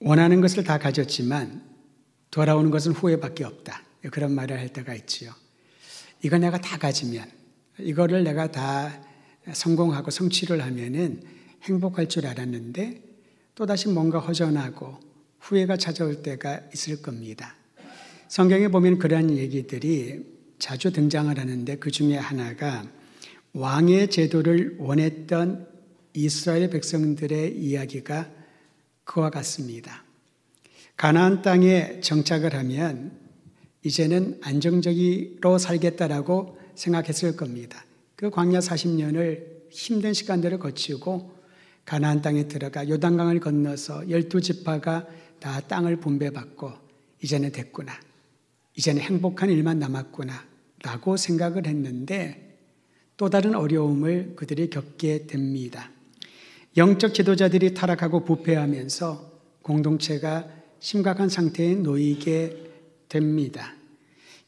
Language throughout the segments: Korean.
원하는 것을 다 가졌지만 돌아오는 것은 후회밖에 없다. 그런 말을 할 때가 있지요. 이거 내가 다 가지면, 이거를 내가 다 성공하고 성취를 하면은 행복할 줄 알았는데 또다시 뭔가 허전하고 후회가 찾아올 때가 있을 겁니다. 성경에 보면 그러한 얘기들이 자주 등장을 하는데 그 중에 하나가 왕의 제도를 원했던 이스라엘 백성들의 이야기가 그와 같습니다. 가나안 땅에 정착을 하면 이제는 안정적으로 살겠다라고 생각했을 겁니다. 그 광야 40년을 힘든 시간들을 거치고 가나안 땅에 들어가 요단강을 건너서 12지파가 다 땅을 분배받고 이제는 됐구나. 이제는 행복한 일만 남았구나 라고 생각을 했는데 또 다른 어려움을 그들이 겪게 됩니다. 영적 지도자들이 타락하고 부패하면서 공동체가 심각한 상태에 놓이게 됩니다.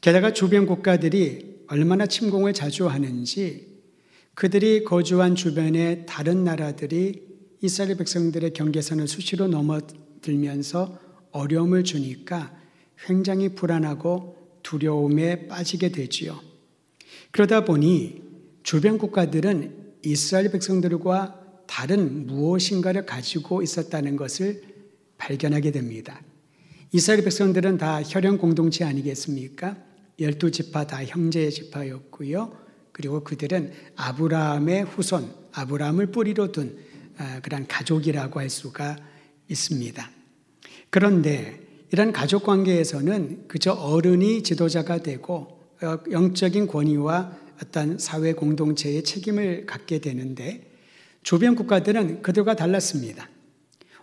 게다가 주변 국가들이 얼마나 침공을 자주 하는지 그들이 거주한 주변의 다른 나라들이 이스라엘 백성들의 경계선을 수시로 넘어들면서 어려움을 주니까 굉장히 불안하고 두려움에 빠지게 되지요. 그러다 보니 주변 국가들은 이스라엘 백성들과 다른 무엇인가를 가지고 있었다는 것을 발견하게 됩니다. 이스라엘 백성들은 다 혈연 공동체 아니겠습니까? 12지파 다 형제의 지파였고요. 그리고 그들은 아브라함의 후손, 아브라함을 뿌리로 둔 그런 가족이라고 할 수가 있습니다. 그런데 이런 가족 관계에서는 그저 어른이 지도자가 되고 영적인 권위와 어떤 사회 공동체의 책임을 갖게 되는데 주변 국가들은 그들과 달랐습니다.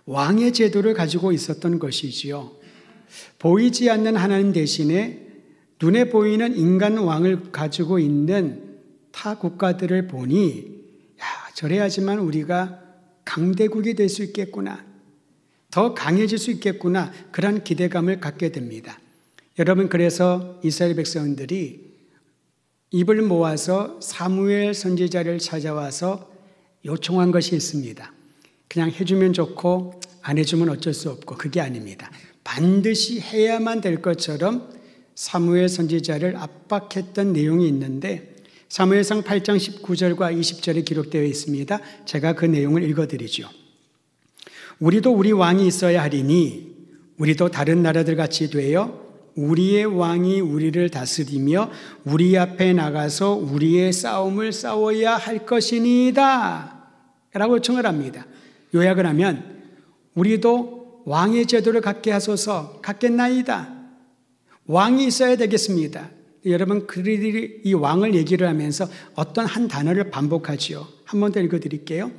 왕의 제도를 가지고 있었던 것이지요. 보이지 않는 하나님 대신에 눈에 보이는 인간 왕을 가지고 있는 타 국가들을 보니 저래야지만 우리가 강대국이 될 수 있겠구나. 더 강해질 수 있겠구나. 그런 기대감을 갖게 됩니다. 여러분, 그래서 이스라엘 백성들이 입을 모아서 사무엘 선지자를 찾아와서 요청한 것이 있습니다. 그냥 해주면 좋고 안 해주면 어쩔 수 없고 그게 아닙니다. 반드시 해야만 될 것처럼 사무엘 선지자를 압박했던 내용이 있는데 사무엘상 8장 19절과 20절에 기록되어 있습니다. 제가 그 내용을 읽어드리죠. 우리도 우리 왕이 있어야 하리니 우리도 다른 나라들 같이 되어 우리의 왕이 우리를 다스리며 우리 앞에 나가서 우리의 싸움을 싸워야 할 것이니이다 라고 요청을 합니다. 요약을 하면 우리도 왕의 제도를 갖게 하소서. 갖겠나이다. 왕이 있어야 되겠습니다. 여러분, 그들이 이 왕을 얘기를 하면서 어떤 한 단어를 반복하지요. 한 번 더 읽어드릴게요.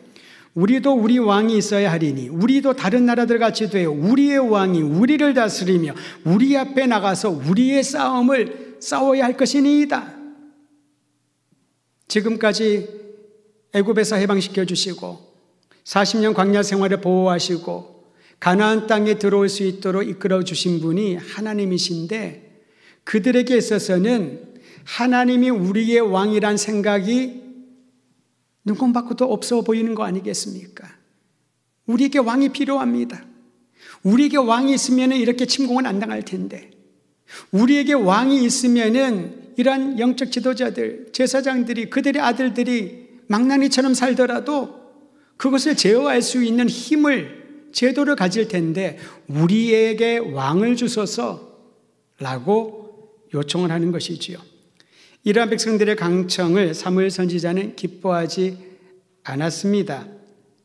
우리도 우리 왕이 있어야 하리니 우리도 다른 나라들 같이 되어 우리의 왕이 우리를 다스리며 우리 앞에 나가서 우리의 싸움을 싸워야 할 것이니이다. 지금까지 애굽에서 해방시켜 주시고 40년 광야 생활을 보호하시고 가나안 땅에 들어올 수 있도록 이끌어 주신 분이 하나님이신데 그들에게 있어서는 하나님이 우리의 왕이란 생각이 눈꼽만큼도 없어 보이는 거 아니겠습니까? 우리에게 왕이 필요합니다. 우리에게 왕이 있으면 이렇게 침공은 안 당할 텐데 우리에게 왕이 있으면 이런 영적 지도자들, 제사장들이 그들의 아들들이 망나니처럼 살더라도 그것을 제어할 수 있는 힘을, 제도를 가질 텐데 우리에게 왕을 주소서 라고 요청을 하는 것이지요. 이러한 백성들의 강청을 사무엘 선지자는 기뻐하지 않았습니다.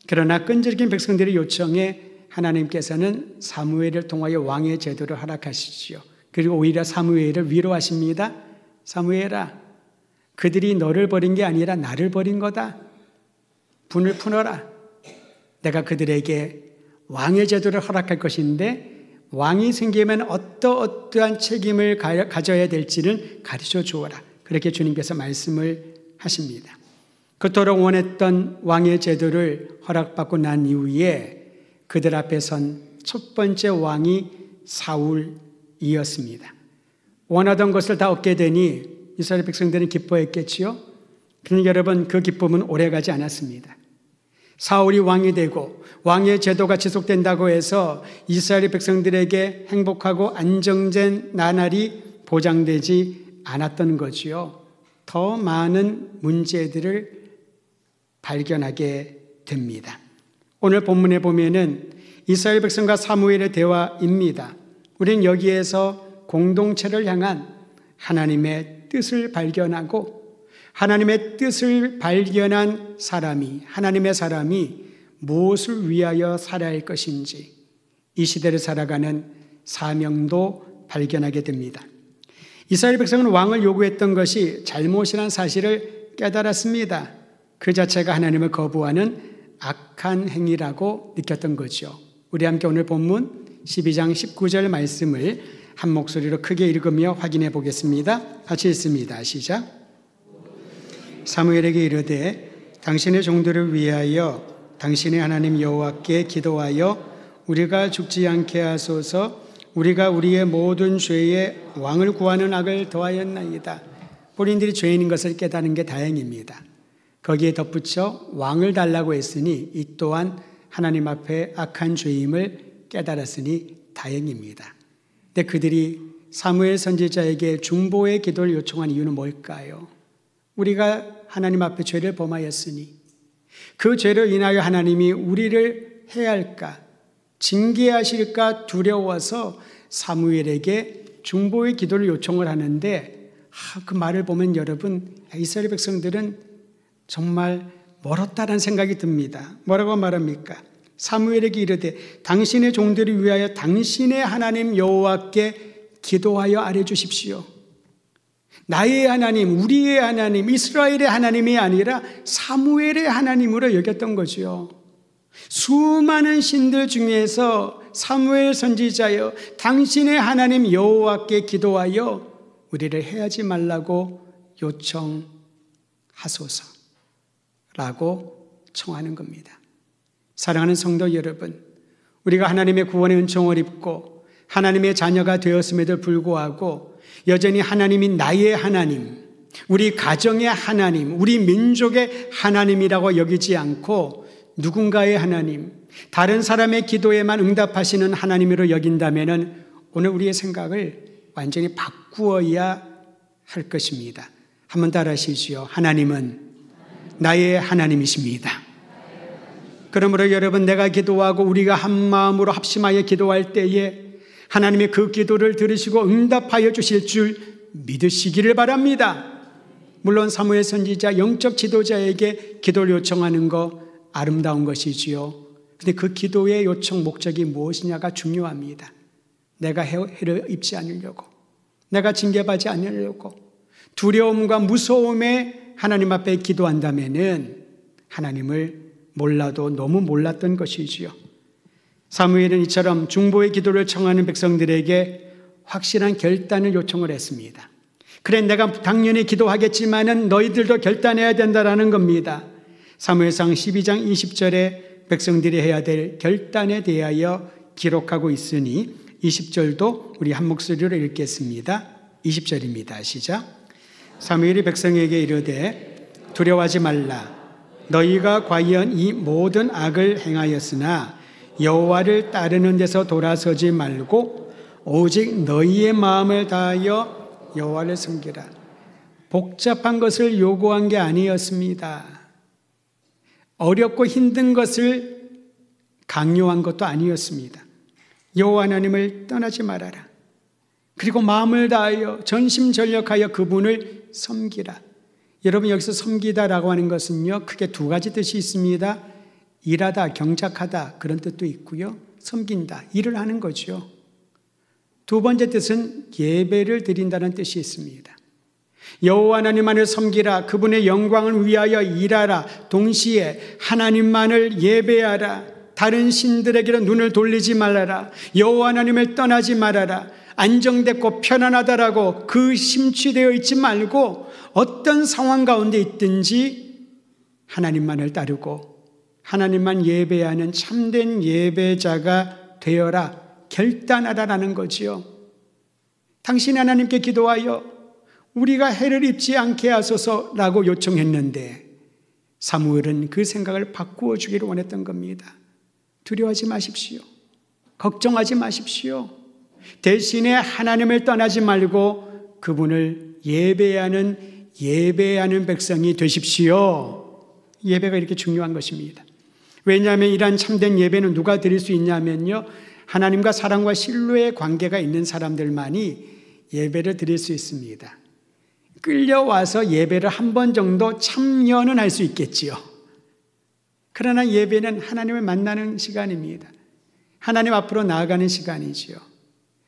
그러나 끈질긴 백성들의 요청에 하나님께서는 사무엘을 통하여 왕의 제도를 허락하시지요. 그리고 오히려 사무엘을 위로하십니다. 사무엘아, 그들이 너를 버린 게 아니라 나를 버린 거다. 분을 풀어라. 내가 그들에게 왕의 제도를 허락할 것인데 왕이 생기면 어떠한 책임을 가져야 될지를 가르쳐 주어라. 그렇게 주님께서 말씀을 하십니다. 그토록 원했던 왕의 제도를 허락받고 난 이후에 그들 앞에 선 첫 번째 왕이 사울이었습니다. 원하던 것을 다 얻게 되니 이스라엘 백성들은 기뻐했겠지요. 그런데 여러분, 그 기쁨은 오래가지 않았습니다. 사울이 왕이 되고 왕의 제도가 지속된다고 해서 이스라엘 백성들에게 행복하고 안정된 나날이 보장되지 않았던 거지요. 더 많은 문제들을 발견하게 됩니다. 오늘 본문에 보면은 이스라엘 백성과 사무엘의 대화입니다. 우리는 여기에서 공동체를 향한 하나님의 뜻을 발견하고 하나님의 뜻을 발견한 사람이, 하나님의 사람이 무엇을 위하여 살아야 할 것인지 이 시대를 살아가는 사명도 발견하게 됩니다. 이스라엘 백성은 왕을 요구했던 것이 잘못이라는 사실을 깨달았습니다. 그 자체가 하나님을 거부하는 악한 행위라고 느꼈던 거죠. 우리 함께 오늘 본문 12장 19절 말씀을 한 목소리로 크게 읽으며 확인해 보겠습니다. 같이 읽습니다. 시작. 사무엘에게 이르되 당신의 종들을 위하여 당신의 하나님 여호와께 기도하여 우리가 죽지 않게 하소서. 우리가 우리의 모든 죄에 왕을 구하는 악을 더하였나이다. 본인들이 죄인인 것을 깨닫는 게 다행입니다. 거기에 덧붙여 왕을 달라고 했으니 이 또한 하나님 앞에 악한 죄임을 깨달았으니 다행입니다. 근데 그들이 사무엘 선지자에게 중보의 기도를 요청한 이유는 뭘까요? 우리가 하나님 앞에 죄를 범하였으니 그 죄로 인하여 하나님이 우리를 해할까, 징계하실까 두려워서 사무엘에게 중보의 기도를 요청을 하는데 그 말을 보면 여러분, 이스라엘 백성들은 정말 멀었다는 생각이 듭니다. 뭐라고 말합니까? 사무엘에게 이르되 당신의 종들을 위하여 당신의 하나님 여호와께 기도하여 아뢰 주십시오. 나의 하나님, 우리의 하나님, 이스라엘의 하나님이 아니라 사무엘의 하나님으로 여겼던 거죠. 수많은 신들 중에서 사무엘 선지자여 당신의 하나님 여호와께 기도하여 우리를 해하지 말라고 요청하소서라고 청하는 겁니다. 사랑하는 성도 여러분, 우리가 하나님의 구원의 은총을 입고 하나님의 자녀가 되었음에도 불구하고 여전히 하나님이 나의 하나님, 우리 가정의 하나님, 우리 민족의 하나님이라고 여기지 않고 누군가의 하나님, 다른 사람의 기도에만 응답하시는 하나님으로 여긴다면 오늘 우리의 생각을 완전히 바꾸어야 할 것입니다. 한번 따라하시지요. 하나님은 나의 하나님이십니다. 그러므로 여러분, 내가 기도하고 우리가 한 마음으로 합심하여 기도할 때에 하나님의 그 기도를 들으시고 응답하여 주실 줄 믿으시기를 바랍니다. 물론 사무엘 선지자 영적 지도자에게 기도를 요청하는 거 아름다운 것이지요. 그런데 그 기도의 요청 목적이 무엇이냐가 중요합니다. 내가 해를 입지 않으려고, 내가 징계받지 않으려고 두려움과 무서움에 하나님 앞에 기도한다면은 하나님을 몰라도 너무 몰랐던 것이지요. 사무엘은 이처럼 중보의 기도를 청하는 백성들에게 확실한 결단을 요청을 했습니다. 그래, 내가 당연히 기도하겠지만은 너희들도 결단해야 된다라는 겁니다. 사무엘상 12장 20절에 백성들이 해야 될 결단에 대하여 기록하고 있으니 20절도 우리 한 목소리로 읽겠습니다. 20절입니다. 시작. 사무엘이 백성에게 이르되 두려워하지 말라. 너희가 과연 이 모든 악을 행하였으나 여호와를 따르는 데서 돌아서지 말고 오직 너희의 마음을 다하여 여호와를 섬기라. 복잡한 것을 요구한 게 아니었습니다. 어렵고 힘든 것을 강요한 것도 아니었습니다. 여호와 하나님을 떠나지 말아라. 그리고 마음을 다하여 전심전력하여 그분을 섬기라. 여러분, 여기서 섬기다라고 하는 것은요, 크게 두 가지 뜻이 있습니다. 일하다, 경작하다 그런 뜻도 있고요, 섬긴다, 일을 하는 거죠. 두 번째 뜻은 예배를 드린다는 뜻이 있습니다. 여호와 하나님만을 섬기라. 그분의 영광을 위하여 일하라. 동시에 하나님만을 예배하라. 다른 신들에게로 눈을 돌리지 말아라. 여호와 하나님을 떠나지 말아라. 안정됐고 편안하다라고 그 심취되어 있지 말고 어떤 상황 가운데 있든지 하나님만을 따르고 하나님만 예배하는 참된 예배자가 되어라. 결단하라라는 거지요. 당신 하나님께 기도하여 우리가 해를 입지 않게 하소서라고 요청했는데 사무엘은 그 생각을 바꾸어 주기를 원했던 겁니다. 두려워하지 마십시오. 걱정하지 마십시오. 대신에 하나님을 떠나지 말고 그분을 예배하는 백성이 되십시오. 예배가 이렇게 중요한 것입니다. 왜냐하면 이러한 참된 예배는 누가 드릴 수 있냐면요, 하나님과 사랑과 신뢰의 관계가 있는 사람들만이 예배를 드릴 수 있습니다. 끌려와서 예배를 한 번 정도 참여는 할 수 있겠지요. 그러나 예배는 하나님을 만나는 시간입니다. 하나님 앞으로 나아가는 시간이지요.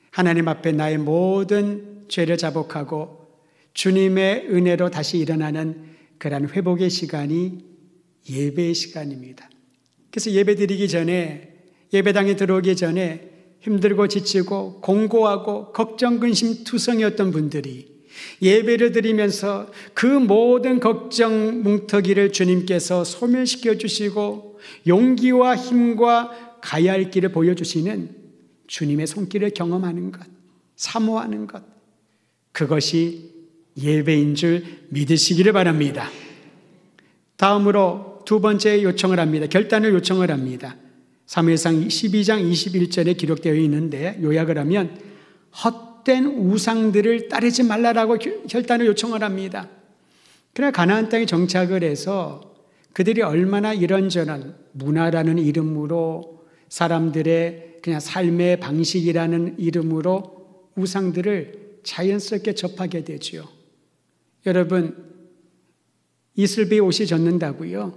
하나님 앞에 나의 모든 죄를 자복하고 주님의 은혜로 다시 일어나는 그러한 회복의 시간이 예배의 시간입니다. 그래서 예배 드리기 전에, 예배당에 들어오기 전에 힘들고 지치고 공고하고 걱정, 근심, 투성이었던 분들이 예배를 드리면서 그 모든 걱정 뭉터기를 주님께서 소멸시켜 주시고 용기와 힘과 가야 할 길을 보여주시는 주님의 손길을 경험하는 것, 사모하는 것, 그것이 예배인 줄 믿으시기를 바랍니다. 다음으로 두 번째 요청을 합니다. 결단을 요청을 합니다. 사무엘상 12장 21절에 기록되어 있는데 요약을 하면 헛된 우상들을 따르지 말라라고 결단을 요청을 합니다. 그러나 가나안 땅에 정착을 해서 그들이 얼마나 이런저런 문화라는 이름으로 사람들의 그냥 삶의 방식이라는 이름으로 우상들을 자연스럽게 접하게 되죠. 여러분, 이슬비 옷이 젖는다고요?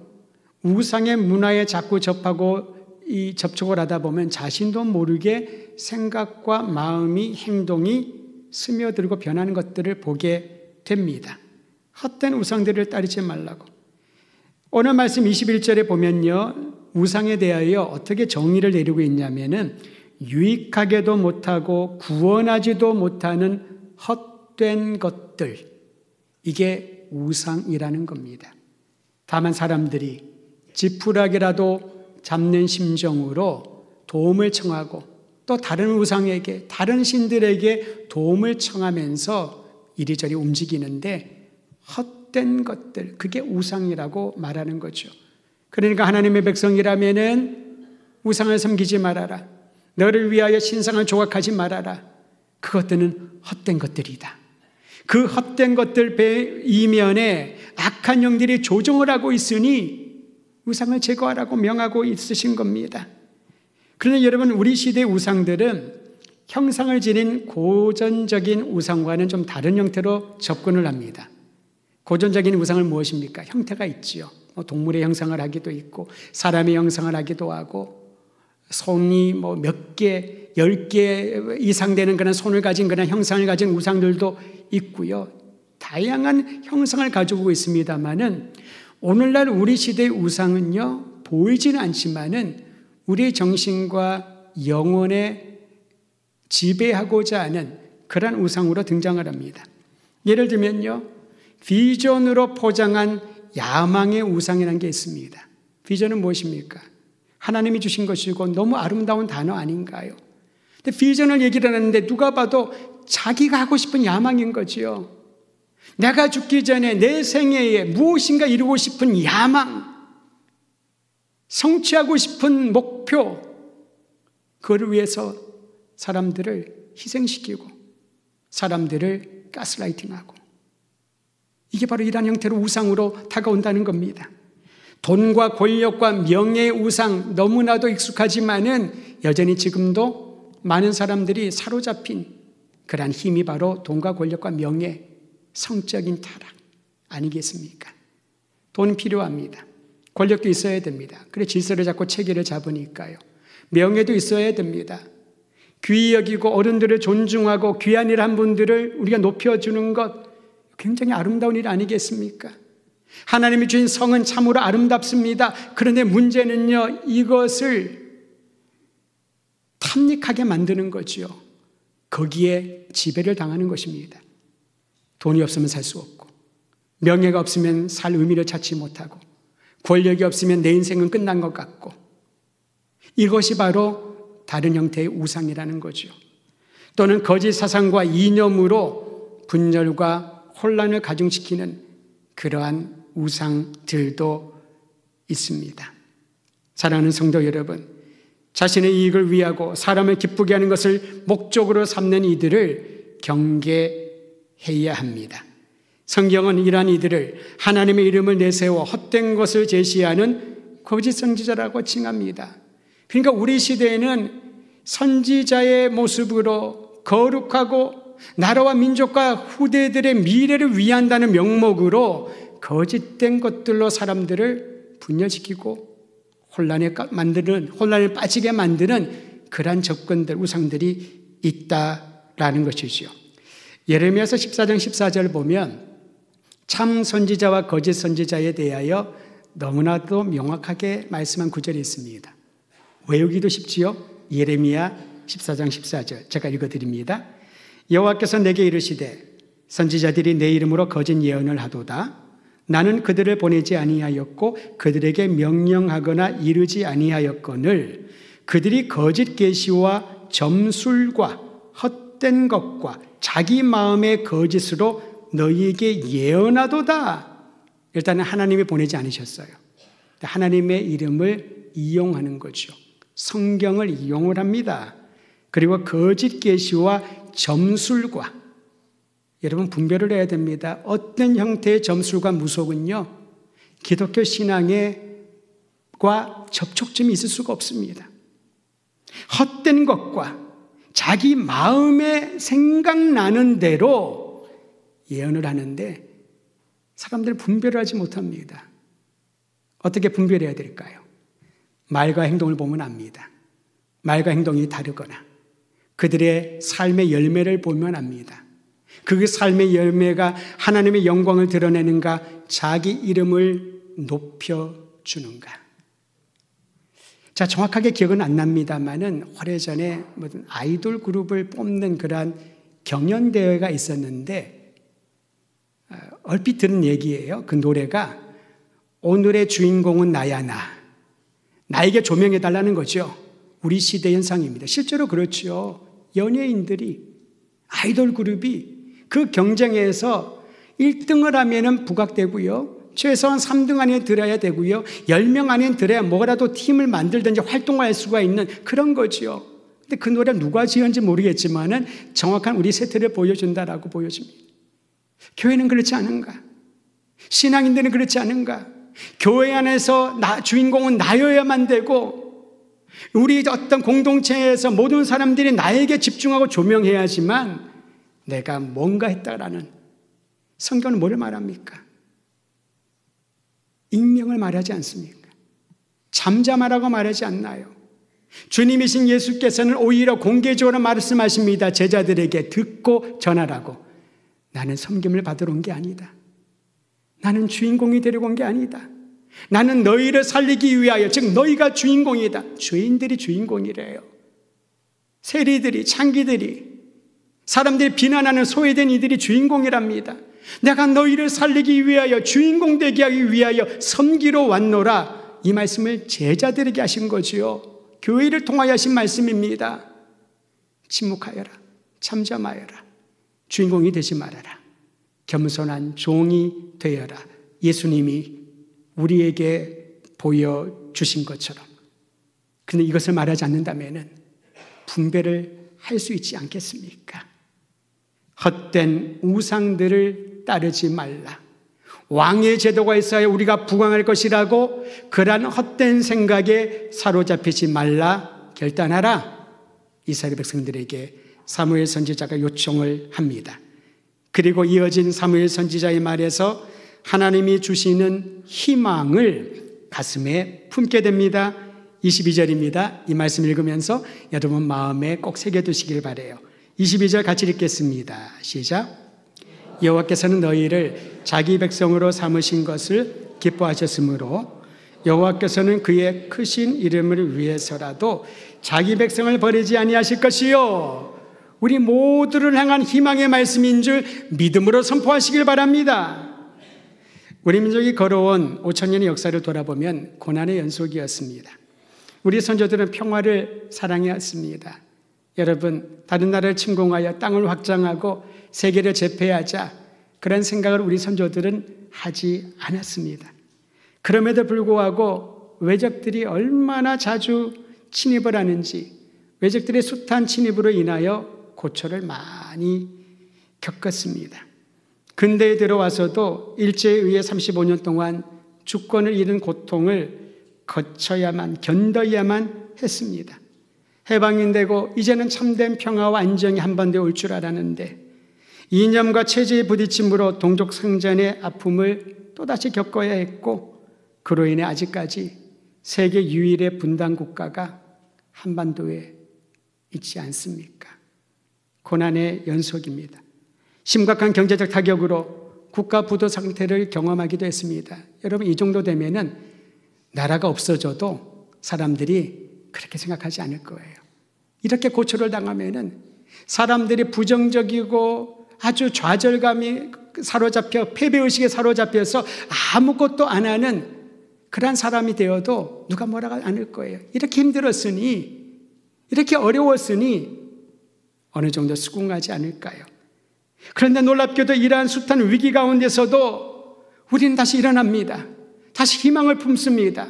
우상의 문화에 자꾸 접하고 접촉을 하다 보면 자신도 모르게 생각과 마음이, 행동이 스며들고 변하는 것들을 보게 됩니다. 헛된 우상들을 따르지 말라고. 오늘 말씀 21절에 보면요, 우상에 대하여 어떻게 정의를 내리고 있냐면은 유익하게도 못하고 구원하지도 못하는 헛된 것들, 이게 우상이라는 겁니다. 다만 사람들이 지푸라기라도 잡는 심정으로 도움을 청하고 또 다른 우상에게, 다른 신들에게 도움을 청하면서 이리저리 움직이는데 헛된 것들, 그게 우상이라고 말하는 거죠. 그러니까 하나님의 백성이라면은 우상을 섬기지 말아라. 너를 위하여 신상을 조각하지 말아라. 그것들은 헛된 것들이다. 그 헛된 것들 이면에 악한 영들이 조종을 하고 있으니 우상을 제거하라고 명하고 있으신 겁니다. 그런데 여러분, 우리 시대의 우상들은 형상을 지닌 고전적인 우상과는 좀 다른 형태로 접근을 합니다. 고전적인 우상은 무엇입니까? 형태가 있지요. 동물의 형상을 하기도 있고 사람의 형상을 하기도 하고 손이 몇 개, 10개 이상 되는 그런 손을 가진 그런 형상을 가진 우상들도 있고요. 다양한 형상을 가지고 있습니다만은 오늘날 우리 시대의 우상은요, 보이지는 않지만은 우리의 정신과 영혼에 지배하고자 하는 그런 우상으로 등장을 합니다. 예를 들면요, 비전으로 포장한 야망의 우상이라는 게 있습니다. 비전은 무엇입니까? 하나님이 주신 것이고 너무 아름다운 단어 아닌가요? 근데 비전을 얘기를 하는데 누가 봐도 자기가 하고 싶은 야망인 거지요. 내가 죽기 전에 내 생애에 무엇인가 이루고 싶은 야망, 성취하고 싶은 목표, 그걸 위해서 사람들을 희생시키고 사람들을 가스라이팅하고, 이게 바로 이러한 형태로 우상으로 다가온다는 겁니다. 돈과 권력과 명예의 우상, 너무나도 익숙하지만은 여전히 지금도 많은 사람들이 사로잡힌 그러한 힘이 바로 돈과 권력과 명예, 성적인 타락 아니겠습니까? 돈 필요합니다. 권력도 있어야 됩니다. 그래 질서를 잡고 체계를 잡으니까요. 명예도 있어야 됩니다. 귀히 여기고 어른들을 존중하고 귀한 일 한 분들을 우리가 높여주는 것, 굉장히 아름다운 일 아니겠습니까? 하나님이 주신 성은 참으로 아름답습니다. 그런데 문제는요, 이것을 탐닉하게 만드는 거지요. 거기에 지배를 당하는 것입니다. 돈이 없으면 살 수 없고, 명예가 없으면 살 의미를 찾지 못하고, 권력이 없으면 내 인생은 끝난 것 같고, 이것이 바로 다른 형태의 우상이라는 거죠. 또는 거짓 사상과 이념으로 분열과 혼란을 가중시키는 그러한 우상들도 있습니다. 사랑하는 성도 여러분, 자신의 이익을 위하고 사람을 기쁘게 하는 것을 목적으로 삼는 이들을 경계해야 합니다. 성경은 이러한 이들을 하나님의 이름을 내세워 헛된 것을 제시하는 거짓 선지자라고 칭합니다. 그러니까 우리 시대에는 선지자의 모습으로 거룩하고 나라와 민족과 후대들의 미래를 위한다는 명목으로 거짓된 것들로 사람들을 분열시키고 혼란에 빠지게 만드는 그러한 접근들, 우상들이 있다라는 것이죠. 예레미야서 14장 14절 보면 참 선지자와 거짓 선지자에 대하여 너무나도 명확하게 말씀한 구절이 있습니다. 외우기도 쉽지요. 예레미야 14장 14절 제가 읽어드립니다. 여호와께서 내게 이르시되 선지자들이 내 이름으로 거짓 예언을 하도다. 나는 그들을 보내지 아니하였고 그들에게 명령하거나 이르지 아니하였거늘 그들이 거짓 계시와 점술과 헛된 것과 자기 마음의 거짓으로 너희에게 예언하도다. 일단은 하나님이 보내지 않으셨어요. 하나님의 이름을 이용하는 거죠. 성경을 이용을 합니다. 그리고 거짓 계시와 점술과, 여러분 분별을 해야 됩니다. 어떤 형태의 점술과 무속은요, 기독교 신앙과 접촉점이 있을 수가 없습니다. 헛된 것과 자기 마음에 생각나는 대로 예언을 하는데 사람들은 분별을 하지 못합니다. 어떻게 분별해야 될까요? 말과 행동을 보면 압니다. 말과 행동이 다르거나 그들의 삶의 열매를 보면 압니다. 그 삶의 열매가 하나님의 영광을 드러내는가, 자기 이름을 높여주는가. 자, 정확하게 기억은 안 납니다만은 오래전에 무슨 아이돌 그룹을 뽑는 그러한 경연대회가 있었는데 얼핏 들은 얘기예요. 그 노래가 오늘의 주인공은 나야 나. 나에게 조명해달라는 거죠. 우리 시대 현상입니다. 실제로 그렇죠. 연예인들이, 아이돌 그룹이 그 경쟁에서 1등을 하면은 부각되고요. 최소한 3등 안에 들어야 되고요. 10명 안에 들어야 뭐라도 팀을 만들든지 활동할 수가 있는 그런 거죠. 근데 그 노래 누가 지었는지 모르겠지만은 정확한 우리 세태를 보여준다라고 보여집니다. 교회는 그렇지 않은가? 신앙인들은 그렇지 않은가? 교회 안에서 주인공은 나여야만 되고 우리 어떤 공동체에서 모든 사람들이 나에게 집중하고 조명해야지만 내가 뭔가 했다라는, 성경은 뭘 말합니까? 익명을 말하지 않습니까? 잠잠하라고 말하지 않나요? 주님이신 예수께서는 오히려 공개적으로 말씀하십니다. 제자들에게 듣고 전하라고. 나는 섬김을 받으러 온 게 아니다. 나는 주인공이 되려고 온 게 아니다. 나는 너희를 살리기 위하여, 즉 너희가 주인공이다. 죄인들이 주인공이래요. 세리들이, 창기들이, 사람들이 비난하는 소외된 이들이 주인공이랍니다. 내가 너희를 살리기 위하여, 주인공 되게 하기 위하여 섬기러 왔노라. 이 말씀을 제자들에게 하신 거지요. 교회를 통하여 하신 말씀입니다. 침묵하여라. 잠잠하여라. 주인공이 되지 말아라. 겸손한 종이 되어라. 예수님이 우리에게 보여주신 것처럼. 그런데 이것을 말하지 않는다면 분별을 할 수 있지 않겠습니까? 헛된 우상들을 따르지 말라. 왕의 제도가 있어야 우리가 부강할 것이라고 그러한 헛된 생각에 사로잡히지 말라. 결단하라. 이스라엘 백성들에게 사무엘 선지자가 요청을 합니다. 그리고 이어진 사무엘 선지자의 말에서 하나님이 주시는 희망을 가슴에 품게 됩니다. 22절입니다. 이 말씀 읽으면서 여러분 마음에 꼭 새겨두시길 바라요. 22절 같이 읽겠습니다. 시작. 여호와께서는 너희를 자기 백성으로 삼으신 것을 기뻐하셨으므로 여호와께서는 그의 크신 이름을 위해서라도 자기 백성을 버리지 아니하실 것이요. 우리 모두를 향한 희망의 말씀인 줄 믿음으로 선포하시길 바랍니다. 우리 민족이 걸어온 5,000년의 역사를 돌아보면 고난의 연속이었습니다. 우리 선조들은 평화를 사랑해왔습니다. 여러분, 다른 나라를 침공하여 땅을 확장하고 세계를 제패하자, 그런 생각을 우리 선조들은 하지 않았습니다. 그럼에도 불구하고 외적들이 얼마나 자주 침입을 하는지, 외적들의 숱한 침입으로 인하여 고초를 많이 겪었습니다. 근대에 들어와서도 일제에 의해 35년 동안 주권을 잃은 고통을 견뎌야만 했습니다. 해방이 되고 이제는 참된 평화와 안정이 한반도에 올 줄 알았는데 이념과 체제의 부딪힘으로 동족 상전의 아픔을 또다시 겪어야 했고, 그로 인해 아직까지 세계 유일의 분단 국가가 한반도에 있지 않습니까? 고난의 연속입니다. 심각한 경제적 타격으로 국가 부도 상태를 경험하기도 했습니다. 여러분, 이 정도 되면은 나라가 없어져도 사람들이 그렇게 생각하지 않을 거예요. 이렇게 고초를 당하면은 사람들이 부정적이고 아주 좌절감이 사로잡혀 패배의식에 사로잡혀서 아무것도 안 하는 그런 사람이 되어도 누가 뭐라고 않을 거예요. 이렇게 힘들었으니, 이렇게 어려웠으니 어느 정도 수긍하지 않을까요? 그런데 놀랍게도 이러한 숱한 위기 가운데서도 우리는 다시 일어납니다. 다시 희망을 품습니다.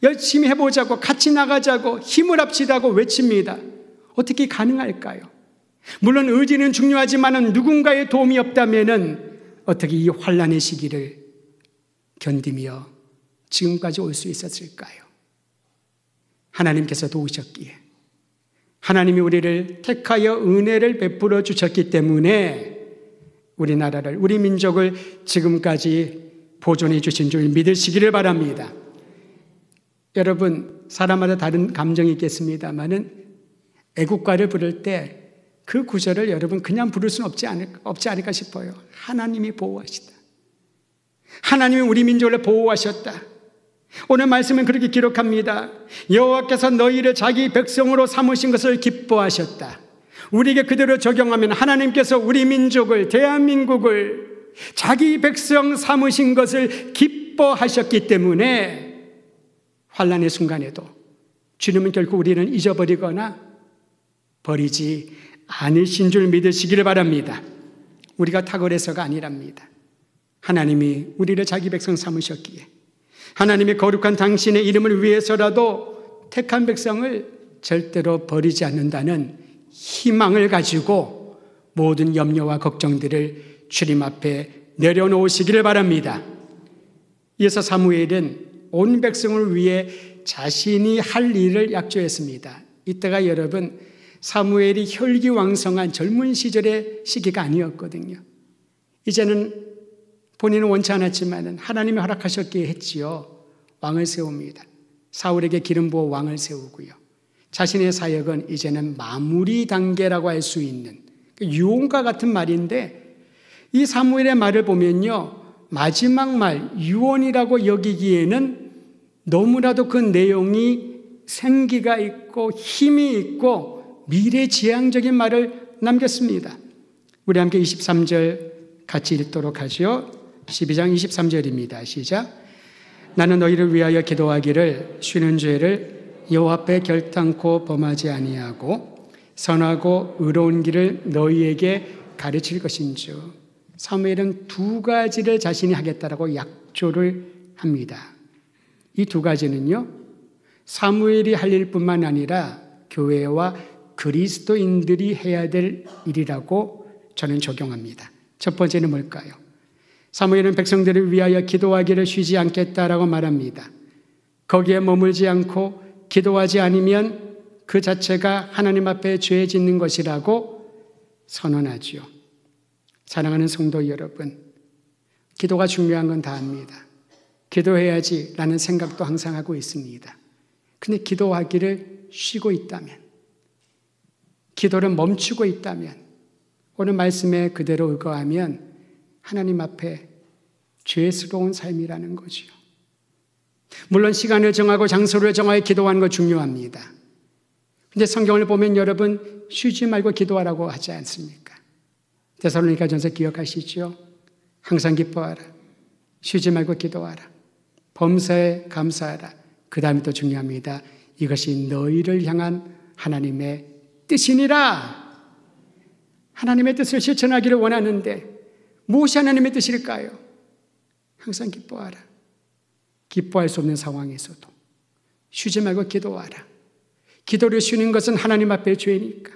열심히 해보자고, 같이 나가자고, 힘을 합치자고 외칩니다. 어떻게 가능할까요? 물론 의지는 중요하지만 누군가의 도움이 없다면 어떻게 이 환난의 시기를 견디며 지금까지 올 수 있었을까요? 하나님께서 도우셨기에, 하나님이 우리를 택하여 은혜를 베풀어 주셨기 때문에 우리나라를, 우리 민족을 지금까지 보존해 주신 줄 믿으시기를 바랍니다. 여러분, 사람마다 다른 감정이 있겠습니다만은 애국가를 부를 때 그 구절을 여러분 그냥 부를 수는 없지 않을까 싶어요. 하나님이 보호하시다. 하나님이 우리 민족을 보호하셨다. 오늘 말씀은 그렇게 기록합니다. 여호와께서 너희를 자기 백성으로 삼으신 것을 기뻐하셨다. 우리에게 그대로 적용하면 하나님께서 우리 민족을, 대한민국을 자기 백성 삼으신 것을 기뻐하셨기 때문에 환난의 순간에도 주님은 결코 우리를 잊어버리거나 버리지 않으신 줄 믿으시기를 바랍니다. 우리가 탁월해서가 아니랍니다. 하나님이 우리를 자기 백성 삼으셨기에, 하나님의 거룩한 당신의 이름을 위해서라도 택한 백성을 절대로 버리지 않는다는 희망을 가지고 모든 염려와 걱정들을 주님 앞에 내려놓으시기를 바랍니다. 이어서 사무엘은 온 백성을 위해 자신이 할 일을 약조했습니다. 이때가 여러분 사무엘이 혈기왕성한 젊은 시절의 시기가 아니었거든요. 이제는 본인은 원치 않았지만 하나님이 허락하셨기에 했지요. 왕을 세웁니다. 사울에게 기름 부어 왕을 세우고요. 자신의 사역은 이제는 마무리 단계라고 할 수 있는 유언과 같은 말인데, 이 사무엘의 말을 보면요, 마지막 말 유언이라고 여기기에는 너무나도 그 내용이 생기가 있고 힘이 있고 미래지향적인 말을 남겼습니다. 우리 함께 23절 같이 읽도록 하죠. 12장 23절입니다. 시작. 나는 너희를 위하여 기도하기를 쉬는 죄를 여호와 앞에 결단코 범하지 아니하고 선하고 의로운 길을 너희에게 가르칠 것인즉. 사무엘은 두 가지를 자신이 하겠다라고 약조를 합니다. 이 두 가지는요, 사무엘이 할 일뿐만 아니라 교회와 그리스도인들이 해야 될 일이라고 저는 적용합니다. 첫 번째는 뭘까요? 사무엘은 백성들을 위하여 기도하기를 쉬지 않겠다라고 말합니다. 거기에 머물지 않고 기도하지 않으면 그 자체가 하나님 앞에 죄 짓는 것이라고 선언하지요. 사랑하는 성도 여러분, 기도가 중요한 건 다 압니다. 기도해야지라는 생각도 항상 하고 있습니다. 근데 기도하기를 쉬고 있다면, 기도를 멈추고 있다면, 오늘 말씀에 그대로 의거하면 하나님 앞에 죄스러운 삶이라는 거지요. 물론 시간을 정하고 장소를 정하여 기도하는 거 중요합니다. 근데 성경을 보면 여러분 쉬지 말고 기도하라고 하지 않습니까? 데살로니가전서 기억하시죠? 항상 기뻐하라. 쉬지 말고 기도하라. 범사에 감사하라. 그 다음이 또 중요합니다. 이것이 너희를 향한 하나님의 뜻이니라. 하나님의 뜻을 실천하기를 원하는데 무엇이 하나님의 뜻일까요? 항상 기뻐하라. 기뻐할 수 없는 상황에서도 쉬지 말고 기도하라. 기도를 쉬는 것은 하나님 앞에 죄니까.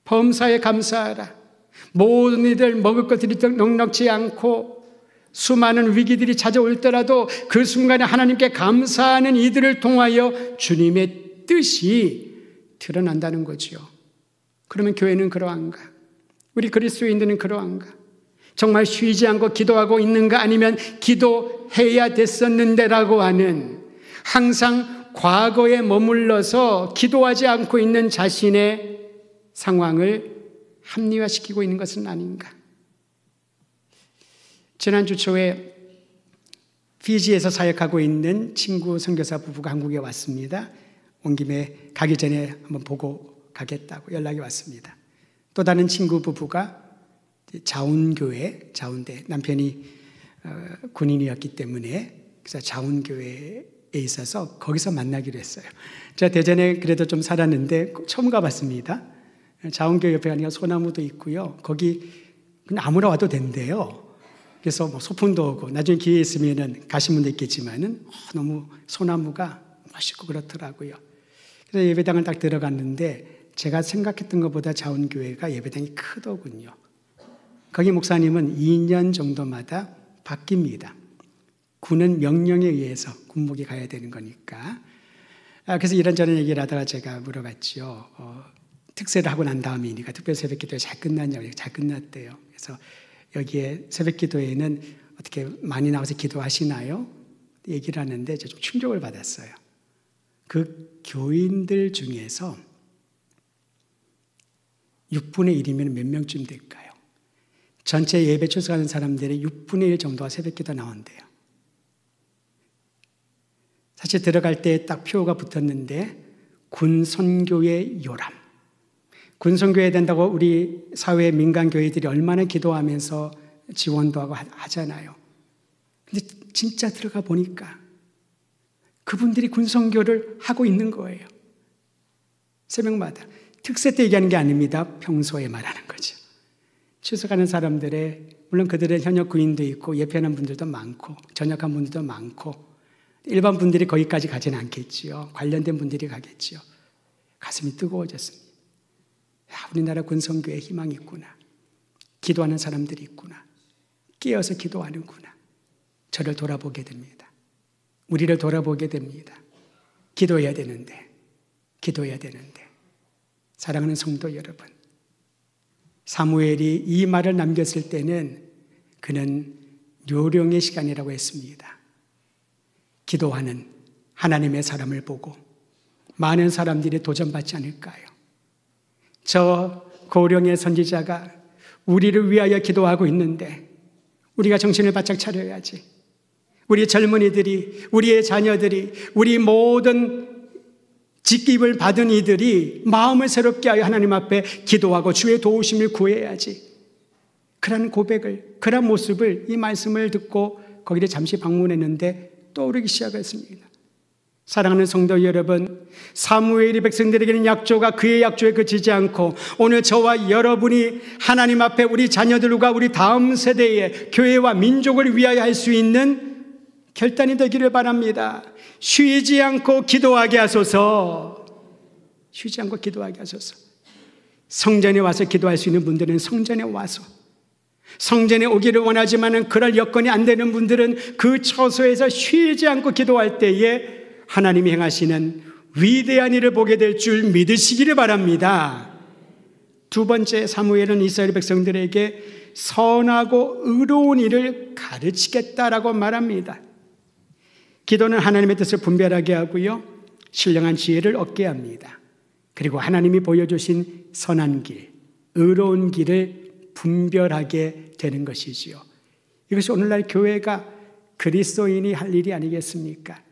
범사에 감사하라. 모든 이들 먹을 것들이 넉넉지 않고 수많은 위기들이 찾아올더라도 그 순간에 하나님께 감사하는 이들을 통하여 주님의 뜻이 드러난다는 거지요. 그러면 교회는 그러한가? 우리 그리스도인들은 그러한가? 정말 쉬지 않고 기도하고 있는가? 아니면 기도해야 됐었는데라고 하는 항상 과거에 머물러서 기도하지 않고 있는 자신의 상황을 합리화시키고 있는 것은 아닌가? 지난주 초에 피지에서 사역하고 있는 친구 선교사 부부가 한국에 왔습니다. 온 김에 가기 전에 한번 보고 가겠다고 연락이 왔습니다. 또 다른 친구 부부가 자운교회, 자운대, 남편이 군인이었기 때문에 그래서 자운교회에 있어서 거기서 만나기로 했어요. 제가 대전에 그래도 좀 살았는데 처음 가봤습니다. 자운교회 옆에 가니까 소나무도 있고요. 거기 그냥 아무나 와도 된대요. 그래서 뭐 소풍도 오고 나중에 기회 있으면은 가신 분도 있겠지만은 너무 소나무가 멋있고 그렇더라고요. 그래서 예배당을 딱 들어갔는데 제가 생각했던 것보다 자운교회가 예배당이 크더군요. 거기 목사님은 2년 정도마다 바뀝니다. 군은 명령에 의해서 군복이 가야 되는 거니까. 그래서 이런저런 얘기를 하다가 제가 물어봤죠. 특세를 하고 난 다음이니까 특별 새벽기도가 잘 끝났냐고. 잘 끝났대요. 그래서 여기에 새벽기도회는 어떻게 많이 나와서 기도하시나요? 얘기를 하는데 제가 좀 충격을 받았어요. 그 교인들 중에서 6분의 1이면 몇 명쯤 될까요? 전체 예배 출석하는 사람들의 6분의 1 정도가 새벽기도 나온대요. 사실 들어갈 때 딱 표가 붙었는데 군선교의 요람. 군선교회 된다고 우리 사회 민간교회들이 얼마나 기도하면서 지원도 하고 하잖아요. 근데 진짜 들어가 보니까 그분들이 군선교를 하고 있는 거예요. 새벽마다. 특세 때 얘기하는 게 아닙니다. 평소에 말하는 거죠. 출석하는 사람들의, 물론 그들의 현역 구인도 있고 예편한 분들도 많고 전역한 분들도 많고 일반 분들이 거기까지 가지는 않겠지요. 관련된 분들이 가겠지요. 가슴이 뜨거워졌습니다. 야, 우리나라 군선교회에 희망이 있구나. 기도하는 사람들이 있구나. 깨어서 기도하는구나. 저를 돌아보게 됩니다. 우리를 돌아보게 됩니다. 기도해야 되는데, 기도해야 되는데. 사랑하는 성도 여러분, 사무엘이 이 말을 남겼을 때는 그는 요령의 시간이라고 했습니다. 기도하는 하나님의 사람을 보고 많은 사람들이 도전받지 않을까요? 저 고령의 선지자가 우리를 위하여 기도하고 있는데 우리가 정신을 바짝 차려야지. 우리 젊은이들이, 우리의 자녀들이, 우리 모든 직임을 받은 이들이 마음을 새롭게 하여 하나님 앞에 기도하고 주의 도우심을 구해야지. 그런 고백을, 그런 모습을 이 말씀을 듣고 거기를 잠시 방문했는데 떠오르기 시작했습니다. 사랑하는 성도 여러분, 사무엘이 백성들에게는 약조가 그의 약조에 그치지 않고 오늘 저와 여러분이 하나님 앞에 우리 자녀들과 우리 다음 세대의 교회와 민족을 위하여 할 수 있는 결단이 되기를 바랍니다. 쉬지 않고 기도하게 하소서. 쉬지 않고 기도하게 하소서. 성전에 와서 기도할 수 있는 분들은 성전에 와서, 성전에 오기를 원하지만 그럴 여건이 안 되는 분들은 그 처소에서 쉬지 않고 기도할 때에 하나님이 행하시는 위대한 일을 보게 될 줄 믿으시기를 바랍니다. 두 번째, 사무엘은 이스라엘 백성들에게 선하고 의로운 일을 가르치겠다라고 말합니다. 기도는 하나님의 뜻을 분별하게 하고요, 신령한 지혜를 얻게 합니다. 그리고 하나님이 보여주신 선한 길, 의로운 길을 분별하게 되는 것이지요. 이것이 오늘날 교회가 그리스도인이 할 일이 아니겠습니까?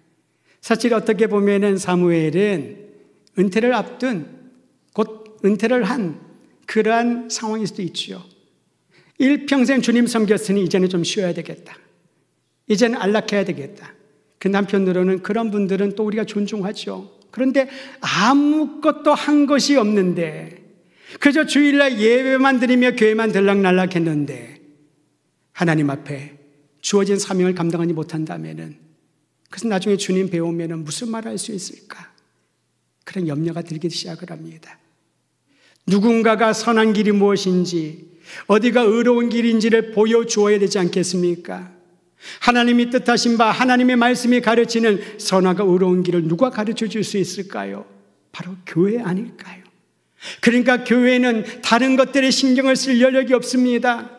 사실 어떻게 보면은 사무엘은 은퇴를 앞둔, 곧 은퇴를 한 그러한 상황일 수도 있죠. 일평생 주님 섬겼으니 이제는 좀 쉬어야 되겠다. 이제는 안락해야 되겠다. 그 남편으로는 그런 분들은 또 우리가 존중하죠. 그런데 아무것도 한 것이 없는데 그저 주일날 예배만 드리며 교회만 들락날락 했는데 하나님 앞에 주어진 사명을 감당하지 못한다면은 그래서 나중에 주님 배우면 무슨 말 할 수 있을까? 그런 염려가 들기 시작을 합니다. 누군가가 선한 길이 무엇인지, 어디가 의로운 길인지를 보여주어야 되지 않겠습니까? 하나님이 뜻하신 바, 하나님의 말씀이 가르치는 선하고 의로운 길을 누가 가르쳐 줄 수 있을까요? 바로 교회 아닐까요? 그러니까 교회는 다른 것들에 신경을 쓸 여력이 없습니다.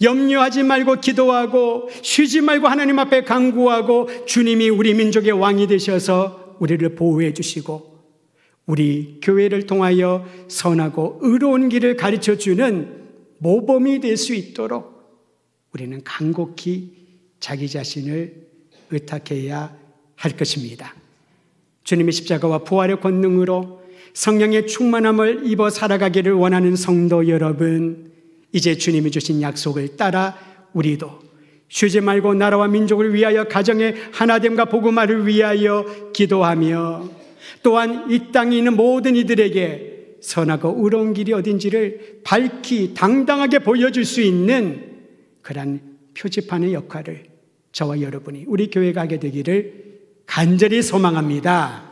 염려하지 말고 기도하고 쉬지 말고 하나님 앞에 간구하고 주님이 우리 민족의 왕이 되셔서 우리를 보호해 주시고 우리 교회를 통하여 선하고 의로운 길을 가르쳐주는 모범이 될 수 있도록 우리는 간곡히 자기 자신을 의탁해야 할 것입니다. 주님의 십자가와 부활의 권능으로 성령의 충만함을 입어 살아가기를 원하는 성도 여러분, 이제 주님이 주신 약속을 따라 우리도 쉬지 말고 나라와 민족을 위하여 가정의 하나됨과 복음화를 위하여 기도하며 또한 이 땅에 있는 모든 이들에게 선하고 의로운 길이 어딘지를 밝히 당당하게 보여줄 수 있는 그러한 표지판의 역할을 저와 여러분이 우리 교회가 하게 되기를 간절히 소망합니다.